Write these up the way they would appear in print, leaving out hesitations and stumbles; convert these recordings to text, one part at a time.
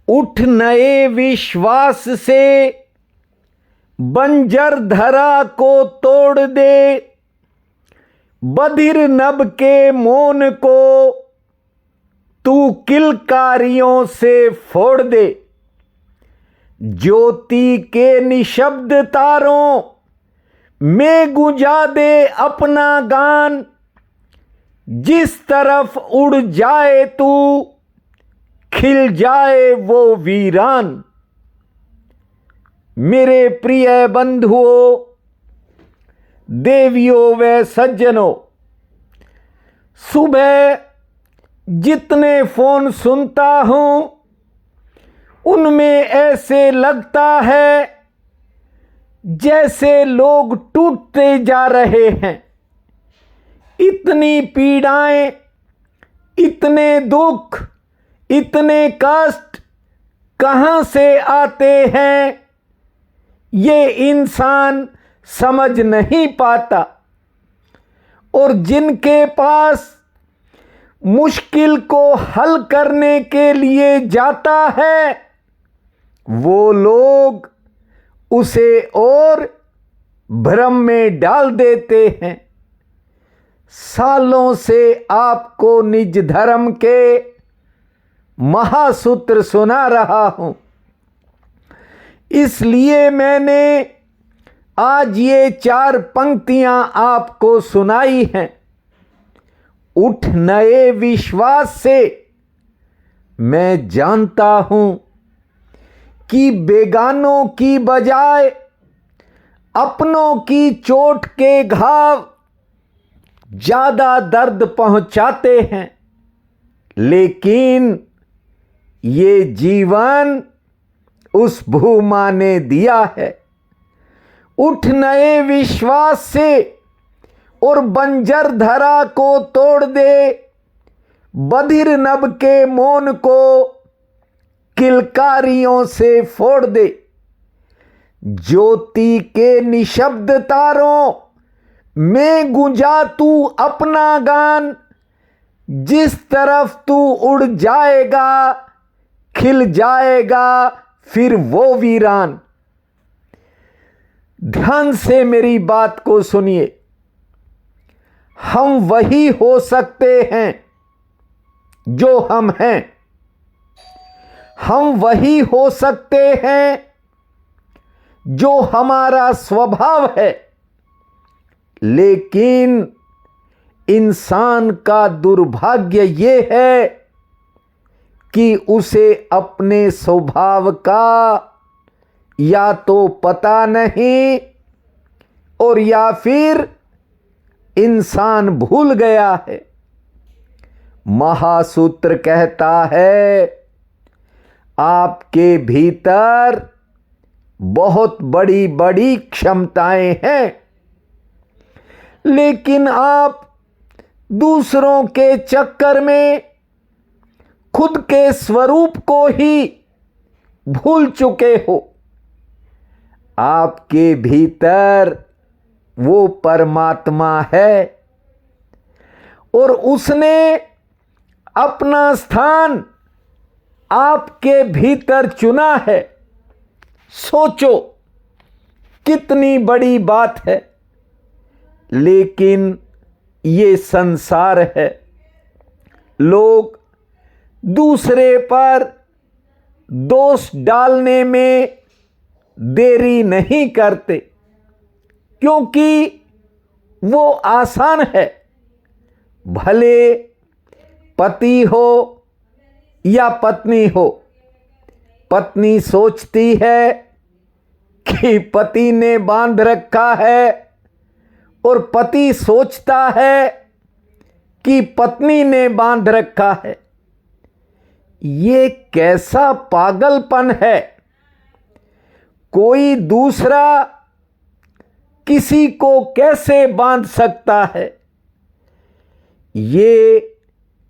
उठ नए विश्वास से बंजर धरा को तोड़ दे, बधिर नभ के मौन को तू किलकारियों से फोड़ दे। ज्योति के निशब्द तारों में गुंजा दे अपना गान, जिस तरफ उड़ जाए तू खिल जाए वो वीरान। मेरे प्रिय बंधुओं, देवियों व सज्जनों, सुबह जितने फोन सुनता हूं उनमें ऐसे लगता है जैसे लोग टूटते जा रहे हैं। इतनी पीड़ाएं, इतने दुख, इतने कष्ट कहां से आते हैं ये इंसान समझ नहीं पाता। और जिनके पास मुश्किल को हल करने के लिए जाता है वो लोग उसे और भ्रम में डाल देते हैं। सालों से आपको निज धर्म के महासूत्र सुना रहा हूं, इसलिए मैंने आज ये 4 पंक्तियां आपको सुनाई हैं। उठ नए विश्वास से मैं जानता हूं कि बेगानों की बजाय अपनों की चोट के घाव ज्यादा दर्द पहुंचाते हैं, लेकिन ये जीवन उस भूमा ने दिया है। उठ नए विश्वास से और बंजर धरा को तोड़ दे, बधिर नभ के मौन को किलकारियों से फोड़ दे। ज्योति के निशब्द तारों में गुंजा तू अपना गान, जिस तरफ तू उड़ जाएगा खिल जाएगा फिर वो वीरान। ध्यान से मेरी बात को सुनिए। हम वही हो सकते हैं जो हम हैं, हम वही हो सकते हैं जो हमारा स्वभाव है, लेकिन इंसान का दुर्भाग्य ये है कि उसे अपने स्वभाव का या तो पता नहीं और या फिर इंसान भूल गया है। महासूत्र कहता है आपके भीतर बहुत बड़ी बड़ी क्षमताएं हैं, लेकिन आप दूसरों के चक्कर में खुद के स्वरूप को ही भूल चुके हो। आपके भीतर वो परमात्मा है और उसने अपना स्थान आपके भीतर चुना है। सोचो कितनी बड़ी बात है। लेकिन ये संसार है, लोग दूसरे पर दोष डालने में देरी नहीं करते, क्योंकि वो आसान है। भले पति हो या पत्नी हो, पत्नी सोचती है कि पति ने बांध रखा है और पति सोचता है कि पत्नी ने बांध रखा है। ये कैसा पागलपन है। कोई दूसरा किसी को कैसे बांध सकता है। ये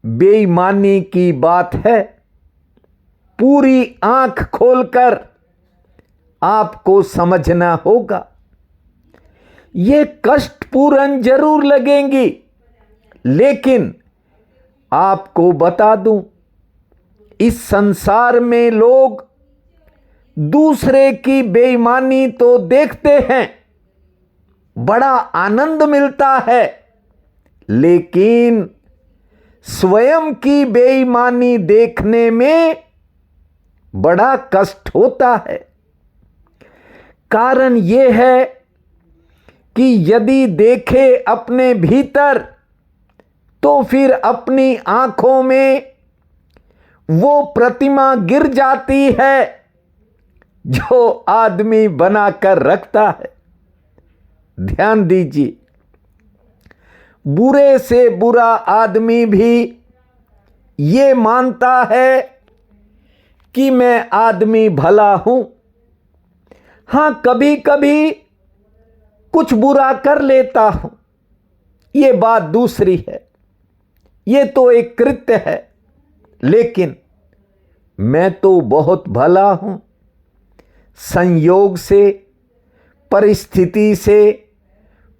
बेईमानी की बात है। पूरी आंख खोलकर आपको समझना होगा। ये कष्टपूर्ण जरूर लगेंगी, लेकिन आपको बता दूं, इस संसार में लोग दूसरे की बेईमानी तो देखते हैं, बड़ा आनंद मिलता है, लेकिन स्वयं की बेईमानी देखने में बड़ा कष्ट होता है। कारण यह है कि यदि देखे अपने भीतर तो फिर अपनी आंखों में वो प्रतिमा गिर जाती है जो आदमी बनाकर रखता है। ध्यान दीजिए, बुरे से बुरा आदमी भी ये मानता है कि मैं आदमी भला हूं। हां, कभी कभी कुछ बुरा कर लेता हूं, ये बात दूसरी है, ये तो एक कृत्य है, लेकिन मैं तो बहुत भला हूं। संयोग से, परिस्थिति से,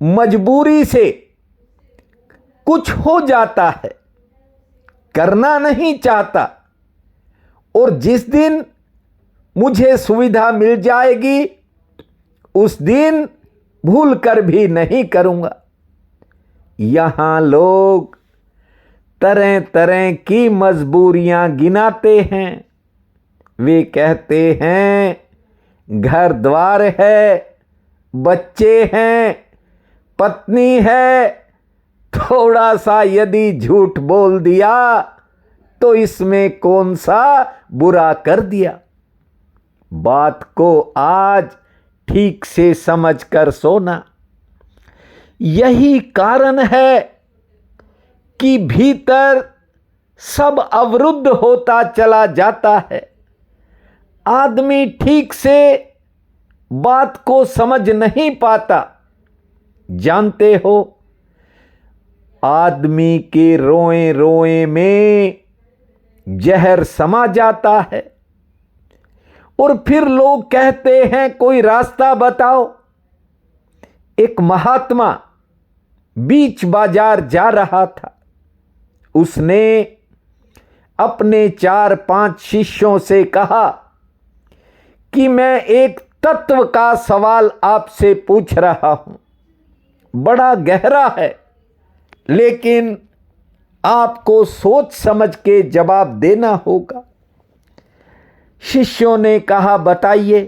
मजबूरी से कुछ हो जाता है, करना नहीं चाहता, और जिस दिन मुझे सुविधा मिल जाएगी उस दिन भूल कर भी नहीं करूंगा। यहां लोग तरह तरह की मजबूरियां गिनाते हैं। वे कहते हैं घर द्वार है, बच्चे हैं, पत्नी है, थोड़ा सा यदि झूठ बोल दिया तो इसमें कौन सा बुरा कर दिया। बात को आज ठीक से समझकर सोना। यही कारण है कि भीतर सब अवरुद्ध होता चला जाता है। आदमी ठीक से बात को समझ नहीं पाता। जानते हो, आदमी के रोए रोए में जहर समा जाता है और फिर लोग कहते हैं कोई रास्ता बताओ। एक महात्मा बीच बाजार जा रहा था। उसने अपने 4-5 शिष्यों से कहा कि मैं एक तत्व का सवाल आपसे पूछ रहा हूं, बड़ा गहरा है, लेकिन आपको सोच समझ के जवाब देना होगा। शिष्यों ने कहा बताइए।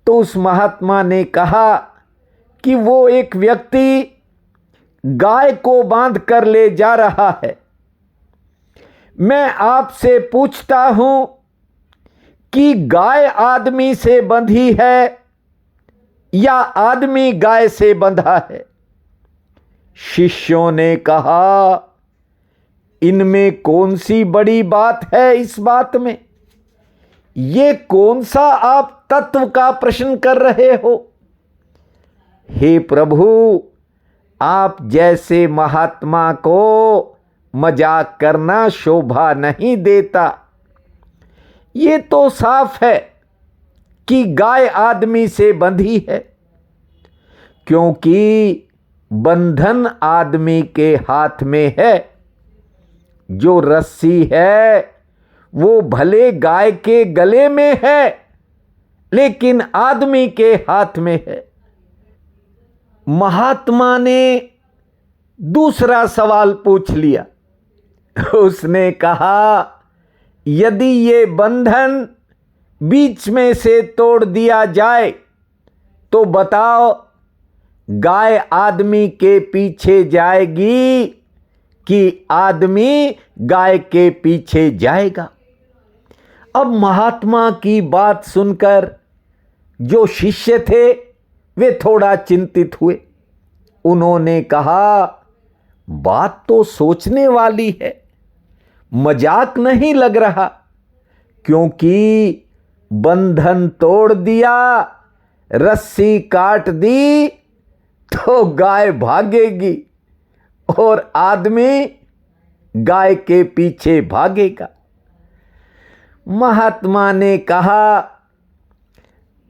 तो उस महात्मा ने कहा कि वो एक व्यक्ति गाय को बांध कर ले जा रहा है। मैं आपसे पूछता हूं कि गाय आदमी से बंधी है या आदमी गाय से बंधा है? शिष्यों ने कहा इनमें कौन सी बड़ी बात है? इस बात में ये कौन सा आप तत्व का प्रश्न कर रहे हो? हे प्रभु, आप जैसे महात्मा को मजाक करना शोभा नहीं देता। ये तो साफ है कि गाय आदमी से बंधी है, क्योंकि बंधन आदमी के हाथ में है। जो रस्सी है वो भले गाय के गले में है, लेकिन आदमी के हाथ में है। महात्मा ने दूसरा सवाल पूछ लिया। उसने कहा यदि ये बंधन बीच में से तोड़ दिया जाए तो बताओ, गाय आदमी के पीछे जाएगी कि आदमी गाय के पीछे जाएगा? अब महात्मा की बात सुनकर जो शिष्य थे वे थोड़ा चिंतित हुए। उन्होंने कहा बात तो सोचने वाली है, मजाक नहीं लग रहा, क्योंकि बंधन तोड़ दिया, रस्सी काट दी तो गाय भागेगी और आदमी गाय के पीछे भागेगा। महात्मा ने कहा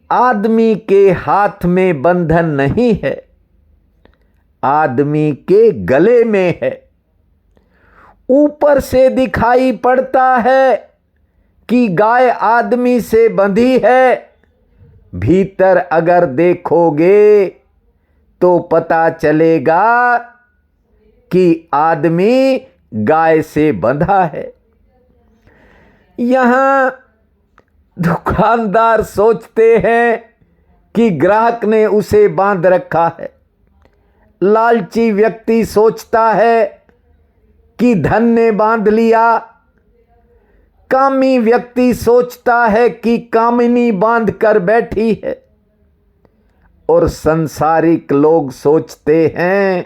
आदमी के हाथ में बंधन नहीं है, आदमी के गले में है। ऊपर से दिखाई पड़ता है कि गाय आदमी से बंधी है, भीतर अगर देखोगे तो पता चलेगा कि आदमी गाय से बंधा है। यहां दुकानदार सोचते हैं कि ग्राहक ने उसे बांध रखा है। लालची व्यक्ति सोचता है कि धन ने बांध लिया। कामी व्यक्ति सोचता है कि कामिनी बांध कर बैठी है। और सांसारिक लोग सोचते हैं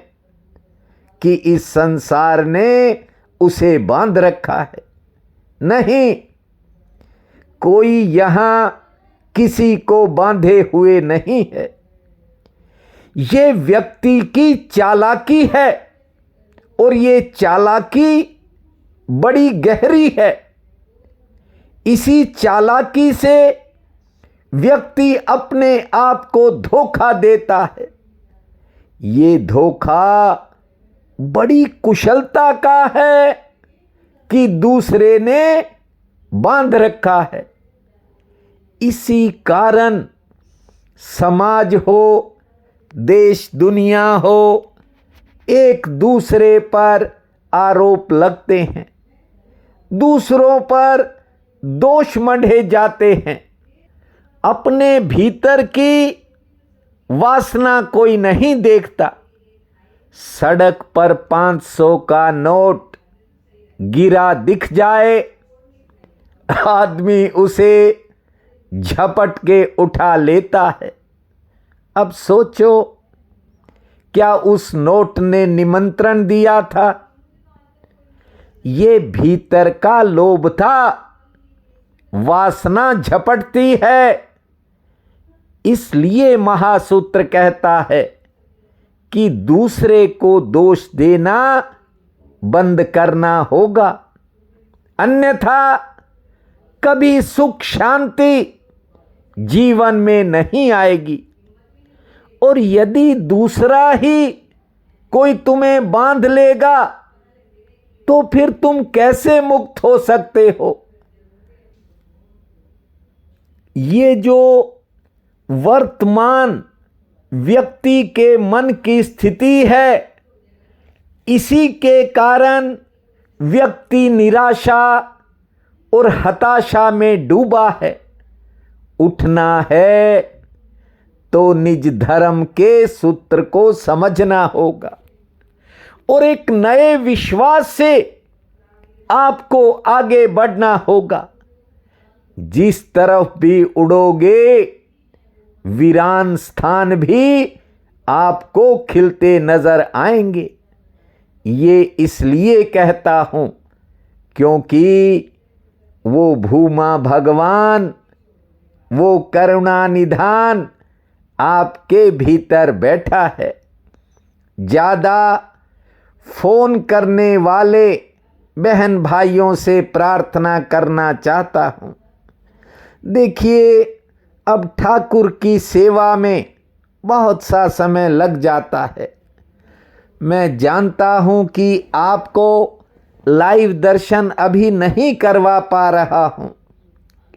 कि इस संसार ने उसे बांध रखा है। नहीं, कोई यहां किसी को बांधे हुए नहीं है। ये व्यक्ति की चालाकी है और ये चालाकी बड़ी गहरी है। इसी चालाकी से व्यक्ति अपने आप को धोखा देता है। ये धोखा बड़ी कुशलता का है कि दूसरे ने बांध रखा है। इसी कारण समाज हो, देश दुनिया हो, एक दूसरे पर आरोप लगते हैं, दूसरों पर दोष मढ़े जाते हैं। अपने भीतर की वासना कोई नहीं देखता। सड़क पर 500 का नोट गिरा दिख जाए, आदमी उसे झपट के उठा लेता है। अब सोचो, क्या उस नोट ने निमंत्रण दिया था? ये भीतर का लोभ था। वासना झपटती है। इसलिए महासूत्र कहता है कि दूसरे को दोष देना बंद करना होगा, अन्यथा कभी सुख शांति जीवन में नहीं आएगी। और यदि दूसरा ही कोई तुम्हें बांध लेगा तो फिर तुम कैसे मुक्त हो सकते हो? ये जो वर्तमान व्यक्ति के मन की स्थिति है, इसी के कारण व्यक्ति निराशा और हताशा में डूबा है। उठना है तो निज धर्म के सूत्र को समझना होगा और एक नए विश्वास से आपको आगे बढ़ना होगा। जिस तरफ भी उड़ोगे, वीरान स्थान भी आपको खिलते नजर आएंगे। ये इसलिए कहता हूं क्योंकि वो भूमा भगवान, वो करुणा निधान आपके भीतर बैठा है। ज्यादा फोन करने वाले बहन भाइयों से प्रार्थना करना चाहता हूं। देखिए, अब ठाकुर की सेवा में बहुत सा समय लग जाता है। मैं जानता हूं कि आपको लाइव दर्शन अभी नहीं करवा पा रहा हूं,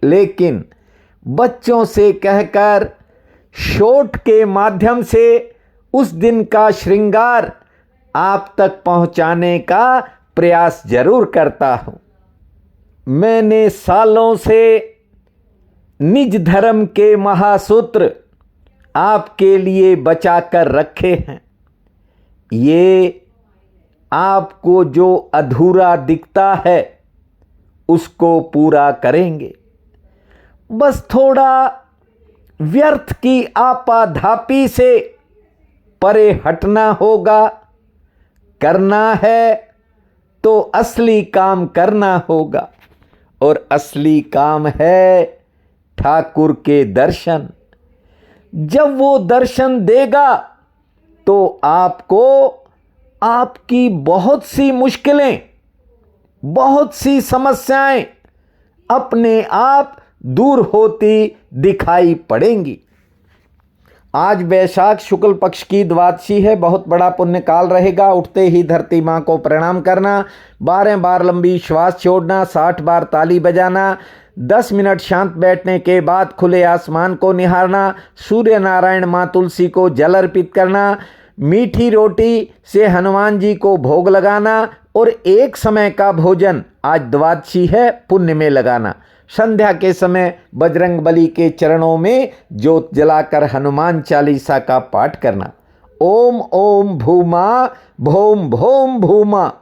लेकिन बच्चों से कहकर शॉर्ट के माध्यम से उस दिन का श्रृंगार आप तक पहुंचाने का प्रयास जरूर करता हूं। मैंने सालों से निज धर्म के महासूत्र आपके लिए बचा कर रखे हैं। ये आपको जो अधूरा दिखता है उसको पूरा करेंगे। बस थोड़ा व्यर्थ की आपाधापी से परे हटना होगा। करना है तो असली काम करना होगा, और असली काम है ठाकुर के दर्शन। जब वो दर्शन देगा तो आपको आपकी बहुत सी मुश्किलें, बहुत सी समस्याएं अपने आप दूर होती दिखाई पड़ेंगी। आज वैशाख शुक्ल पक्ष की द्वादशी है। बहुत बड़ा पुण्य काल रहेगा। उठते ही धरती माँ को प्रणाम करना, 12 बार लंबी श्वास छोड़ना, 60 बार ताली बजाना, 10 मिनट शांत बैठने के बाद खुले आसमान को निहारना, सूर्य नारायण माँ तुलसी को जल अर्पित करना, मीठी रोटी से हनुमान जी को भोग लगाना और एक समय का भोजन, आज द्वादशी है, पुण्य में लगाना। संध्या के समय बजरंगबली के चरणों में ज्योत जलाकर हनुमान चालीसा का पाठ करना। ओम ओम भूमा भोम भोम भूमा,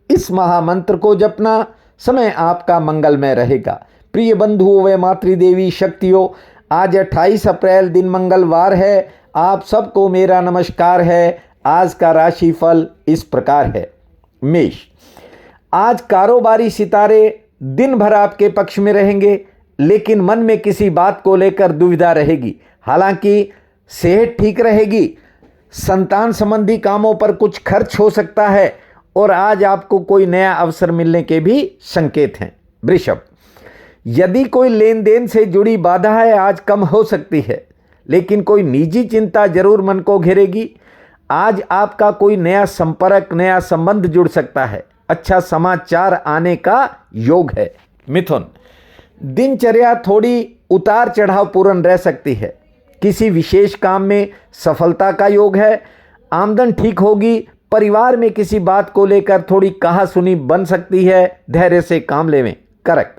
इस महामंत्र को जपना। समय आपका मंगलमय रहेगा। प्रिय बंधुओं व मातृदेवी शक्तियों, आज 28 अप्रैल दिन मंगलवार है। आप सबको मेरा नमस्कार है। आज का राशिफल इस प्रकार है। मेष, आज कारोबारी सितारे दिन भर आपके पक्ष में रहेंगे, लेकिन मन में किसी बात को लेकर दुविधा रहेगी। हालांकि सेहत ठीक रहेगी। संतान संबंधी कामों पर कुछ खर्च हो सकता है और आज आपको कोई नया अवसर मिलने के भी संकेत हैं। वृषभ, यदि कोई लेन देन से जुड़ी बाधाएं आज कम हो सकती है, लेकिन कोई निजी चिंता जरूर मन को घेरेगी। आज आपका कोई नया संपर्क, नया संबंध जुड़ सकता है। अच्छा समाचार आने का योग है। मिथुन, दिनचर्या थोड़ी उतार चढ़ाव पूर्ण रह सकती है। किसी विशेष काम में सफलता का योग है। आमदन ठीक होगी। परिवार में किसी बात को लेकर थोड़ी कहासुनी बन सकती है। धैर्य से काम लेवें। कर्क,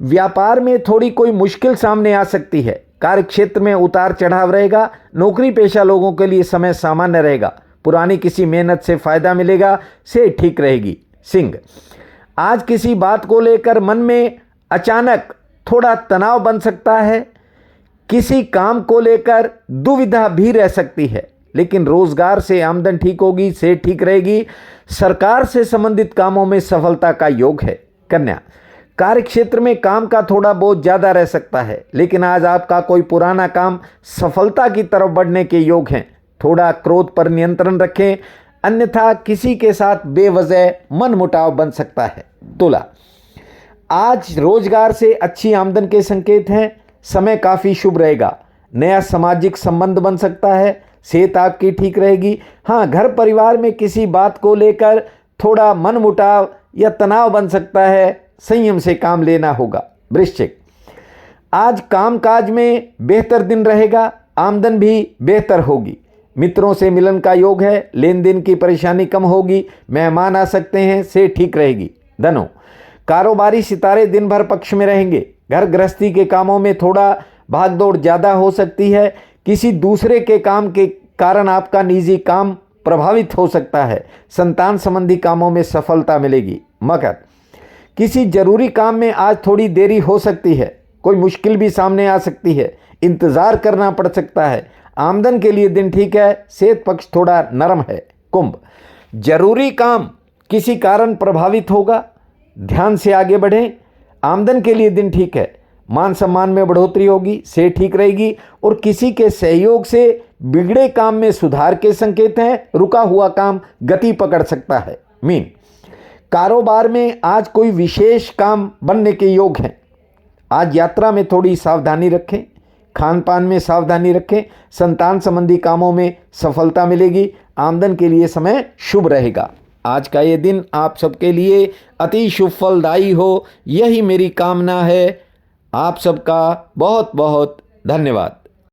व्यापार में थोड़ी कोई मुश्किल सामने आ सकती है। कार्यक्षेत्र में उतार चढ़ाव रहेगा। नौकरी पेशा लोगों के लिए समय सामान्य रहेगा। पुरानी किसी मेहनत से फायदा मिलेगा। से ठीक रहेगी। सिंह, आज किसी बात को लेकर मन में अचानक थोड़ा तनाव बन सकता है। किसी काम को लेकर दुविधा भी रह सकती है, लेकिन रोजगार से आमदन ठीक होगी। से ठीक रहेगी। सरकार से संबंधित कामों में सफलता का योग है। कन्या, कार्यक्षेत्र में काम का थोड़ा बहुत ज़्यादा रह सकता है, लेकिन आज आपका कोई पुराना काम सफलता की तरफ बढ़ने के योग हैं। थोड़ा क्रोध पर नियंत्रण रखें, अन्यथा किसी के साथ बेवजह मनमुटाव बन सकता है। तुला, आज रोजगार से अच्छी आमदन के संकेत हैं। समय काफ़ी शुभ रहेगा। नया सामाजिक संबंध बन सकता है। सेहत आपकी ठीक रहेगी। हाँ, घर परिवार में किसी बात को लेकर थोड़ा मनमुटाव या तनाव बन सकता है। संयम से काम लेना होगा। वृश्चिक, आज कामकाज में बेहतर दिन रहेगा। आमदन भी बेहतर होगी। मित्रों से मिलन का योग है। लेन देन की परेशानी कम होगी। मेहमान आ सकते हैं। से ठीक रहेगी। धनु, कारोबारी सितारे दिन भर पक्ष में रहेंगे। घर गृहस्थी के कामों में थोड़ा भागदौड़ ज़्यादा हो सकती है। किसी दूसरे के काम के कारण आपका निजी काम प्रभावित हो सकता है। संतान संबंधी कामों में सफलता मिलेगी। मकर, किसी जरूरी काम में आज थोड़ी देरी हो सकती है। कोई मुश्किल भी सामने आ सकती है। इंतज़ार करना पड़ सकता है। आमदन के लिए दिन ठीक है। सेहत पक्ष थोड़ा नरम है। कुंभ, जरूरी काम किसी कारण प्रभावित होगा। ध्यान से आगे बढ़ें। आमदन के लिए दिन ठीक है। मान सम्मान में बढ़ोतरी होगी। से ठीक रहेगी और किसी के सहयोग से बिगड़े काम में सुधार के संकेत हैं। रुका हुआ काम गति पकड़ सकता है। मीन, कारोबार में आज कोई विशेष काम बनने के योग हैं। आज यात्रा में थोड़ी सावधानी रखें। खान पान में सावधानी रखें। संतान संबंधी कामों में सफलता मिलेगी। आमदन के लिए समय शुभ रहेगा। आज का ये दिन आप सबके लिए अति शुभ फलदायी हो, यही मेरी कामना है। आप सबका बहुत बहुत धन्यवाद।